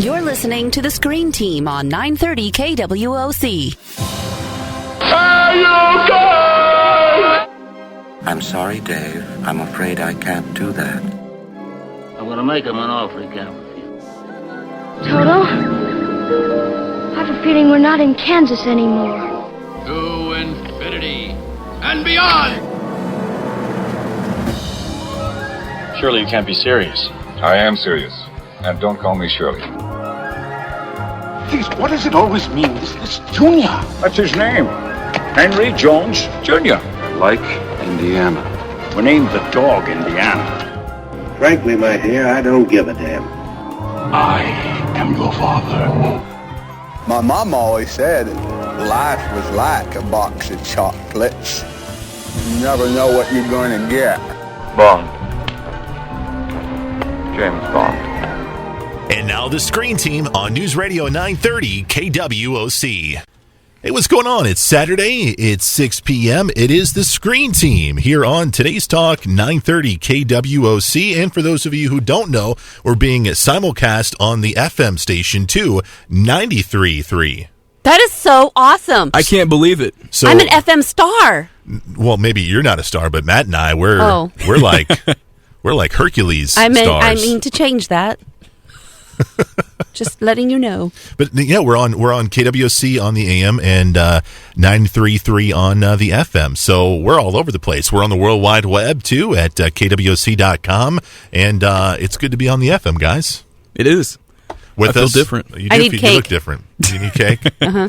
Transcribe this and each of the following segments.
You're listening to the Screen Team on 930 KWOC. I'm sorry, Dave. I'm afraid I can't do that. I'm going to make him an offer he can't refuse. Toto, I have a feeling we're not in Kansas anymore. To infinity and beyond! Surely you can't be serious. I am serious. And don't call me Shirley. Please, what does it always mean? This Junior. That's his name. Henry Jones Jr. Like Indiana. We named the dog Indiana. Frankly, my dear, I don't give a damn. I am your father. My mom always said life was like a box of chocolates. You never know what you're going to get. Bond. James Bond. And now the Screen Team on News Radio 930 KWOC. Hey, what's going on? It's Saturday. It's 6 p.m. It is the Screen Team here on Today's Talk 930 KWOC. And for those of you who don't know, we're being simulcast on the FM station too, 93.3. That is so awesome. I can't believe it. So, I'm an FM star. Well, maybe you're not a star, but Matt and I, we're like Hercules stars. I mean to change that. Just letting you know. But yeah, we're on KWOC on the AM and 933 on the FM. So we're all over the place. We're on the World Wide Web too at KWOC.com, and it's good to be on the FM, guys. It is. With I feel us, different. I need cake. You look different. You need cake. Uh-huh.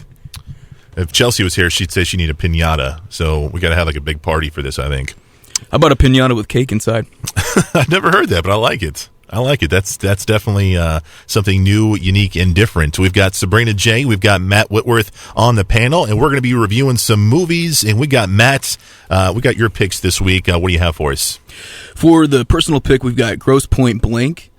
If Chelsea was here, she'd say she need a piñata. So we got to have like a big party for this, I think. How about a piñata with cake inside? I've never heard that, but I like it. That's definitely something new, unique, and different. We've got Sabrina J. We've got Matt Whitworth on the panel, and we're going to be reviewing some movies. And we got Matt. We got your picks this week. What do you have for us? For the personal pick, we've got Grosse Pointe Blank,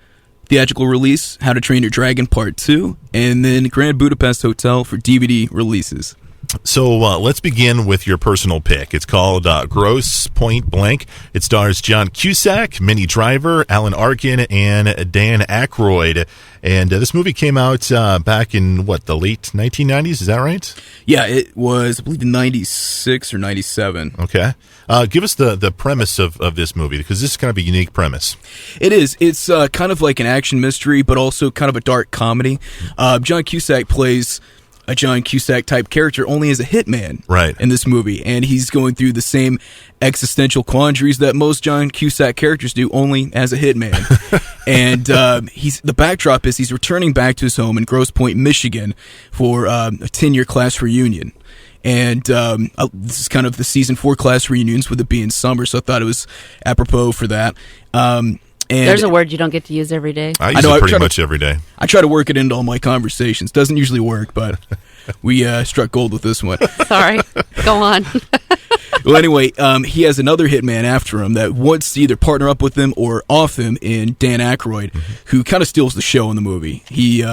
theatrical release, How to Train Your Dragon Part 2, and then Grand Budapest Hotel for DVD releases. So let's begin with your personal pick. It's called Grosse Pointe Blank. It stars John Cusack, Minnie Driver, Alan Arkin, and Dan Aykroyd. And this movie came out back in, the late 1990s? Is that right? Yeah, it was, I believe, 96 or 97. Okay. Give us the premise of this movie, because this is kind of a unique premise. It is. It's kind of like an action mystery, but also kind of a dark comedy. John Cusack plays a John Cusack type character only as a hitman in this movie, and he's going through the same existential quandaries that most John Cusack characters do, only as a hitman. And the backdrop is he's returning back to his home in Grosse Pointe, Michigan for a 10-year class reunion. And this is kind of the season 4 class reunions, with it being summer, so I thought it was apropos for that. And there's a word you don't get to use every day. I use it pretty much every day. I try to work it into all my conversations. Doesn't usually work, but we struck gold with this one. Sorry. Go on. Well, anyway, he has another hitman after him that wants to either partner up with him or off him in Dan Aykroyd, who kind of steals the show in the movie. He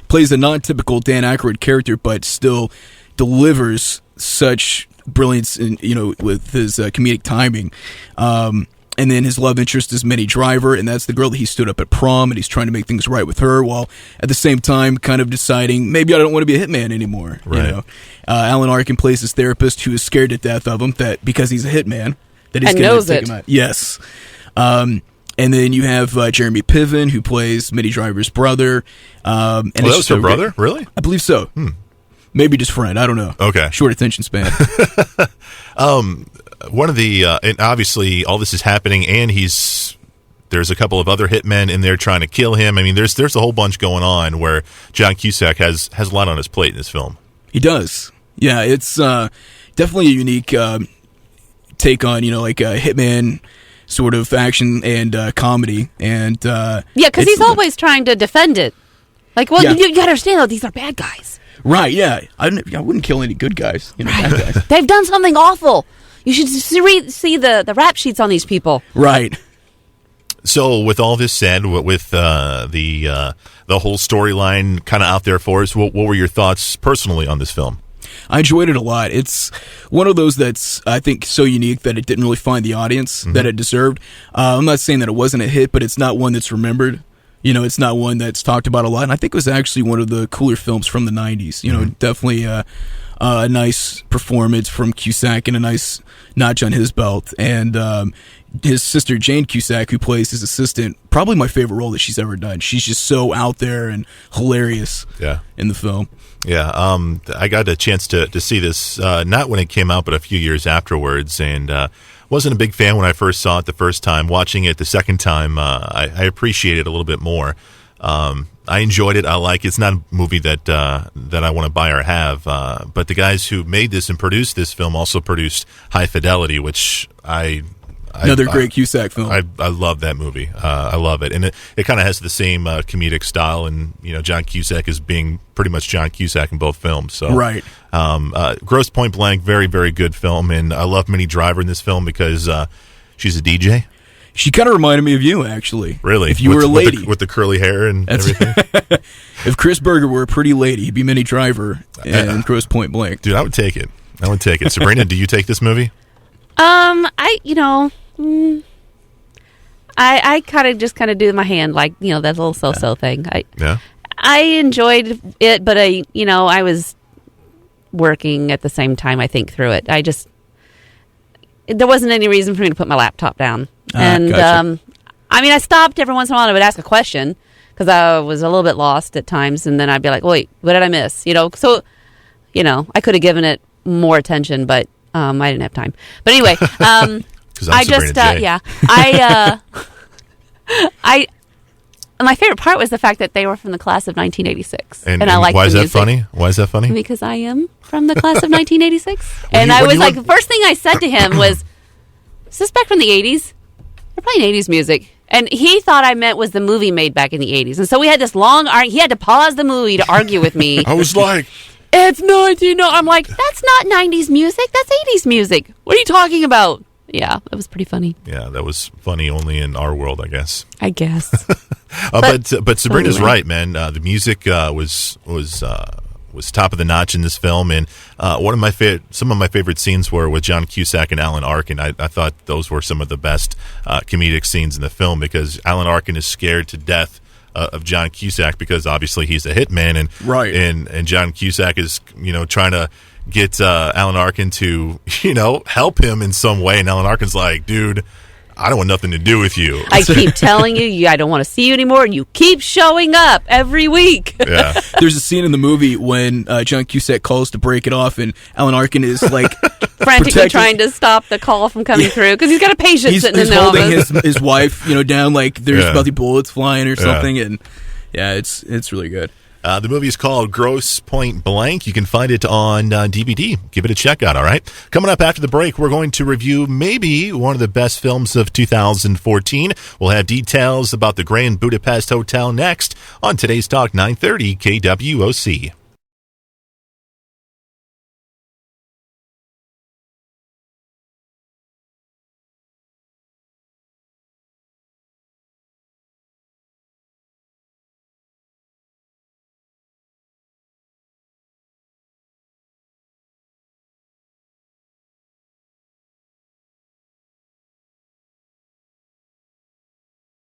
plays a non-typical Dan Aykroyd character, but still delivers such brilliance with his comedic timing. And then his love interest is Minnie Driver, and that's the girl that he stood up at prom, and he's trying to make things right with her, while at the same time kind of deciding, maybe I don't want to be a hitman anymore. Right. You know? Alan Arkin plays his therapist, who is scared to death of him, that because he's a hitman, that he's going to take him out. Yes. And then you have Jeremy Piven, who plays Minnie Driver's brother. And that was her brother? Really? I believe so. Maybe just friend. I don't know. Okay. Short attention span. One of the and obviously all this is happening, and there's a couple of other hitmen in there trying to kill him. I mean, there's a whole bunch going on where John Cusack has a lot on his plate in this film. He does. Yeah, it's definitely a unique take on like a hitman sort of action and comedy, and because he's always trying to defend it. Like, well, you got to understand, though, these are bad guys. Right? Yeah, I wouldn't kill any good guys. Bad guys. They've done something awful. You should see the rap sheets on these people. Right. So, with all this said, with the whole storyline kind of out there for us, what were your thoughts personally on this film? I enjoyed it a lot. It's one of those that's, I think, so unique that it didn't really find the audience that it deserved. I'm not saying that it wasn't a hit, but it's not one that's remembered It's not one that's talked about a lot, and I think it was actually one of the cooler films from the 90s. Definitely a nice performance from Cusack and a nice notch on his belt. And his sister, Jane Cusack, who plays his assistant, probably my favorite role that she's ever done. She's just so out there and hilarious in the film. Yeah, I got a chance to see this, not when it came out, but a few years afterwards, and wasn't a big fan when I first saw it the first time. Watching it the second time, I appreciate it a little bit more. I enjoyed it. I like it. It's not a movie that I want to buy or have, but the guys who made this and produced this film also produced High Fidelity, which another great Cusack film. I love that movie. I love it, and it kind of has the same comedic style. And John Cusack is being pretty much John Cusack in both films. So right. Grosse Pointe Blank, very very good film, and I love Minnie Driver in this film because she's a DJ. She kind of reminded me of you, actually. Really? If you were a lady. With the curly hair and everything? If Chris Berger were a pretty lady, he'd be Minnie Driver in Grosse Pointe Blank. Dude, I would take it. Sabrina, do you take this movie? I kind of do my hand like, that little so-so thing. I enjoyed it, but I was working at the same time, I think, through it. There wasn't any reason for me to put my laptop down. And, gotcha. I stopped every once in a while and I would ask a question because I was a little bit lost at times. And then I'd be like, wait, what did I miss? So, I could have given it more attention, but I didn't have time. But anyway, my favorite part was the fact that they were from the class of 1986. And I liked why the is that music. funny? Why is that funny? Because I am from the class of 1986. And I was like, the first thing I said to him was, is this back from the 80s? They're playing 80s music. And he thought I meant was the movie made back in the 80s. And so we had this long argument. He had to pause the movie to argue with me. I was like, it's 19. I'm like, that's not 90s music. That's 80s music. What are you talking about? Yeah, that was pretty funny. Yeah, that was funny only in our world, I guess. But Sabrina's right, man. The music was top of the notch in this film, and some of my favorite scenes were with John Cusack and Alan Arkin. I thought those were some of the best comedic scenes in the film because Alan Arkin is scared to death of John Cusack because obviously he's a hitman, and John Cusack is trying to get Alan Arkin to help him in some way, and Alan Arkin's like, dude, I don't want nothing to do with you. I keep telling you, I don't want to see you anymore, and you keep showing up every week. Yeah. There's a scene in the movie when John Cusack calls to break it off, and Alan Arkin is like frantically trying to stop the call from coming through because he's got a patient sitting in the holding office. his wife, down like there's about the bullets flying or something, and it's really good. The movie is called Grosse Pointe Blank. You can find it on DVD. Give it a check out, all right? Coming up after the break, we're going to review maybe one of the best films of 2014. We'll have details about the Grand Budapest Hotel next on today's Talk 930 KWOC.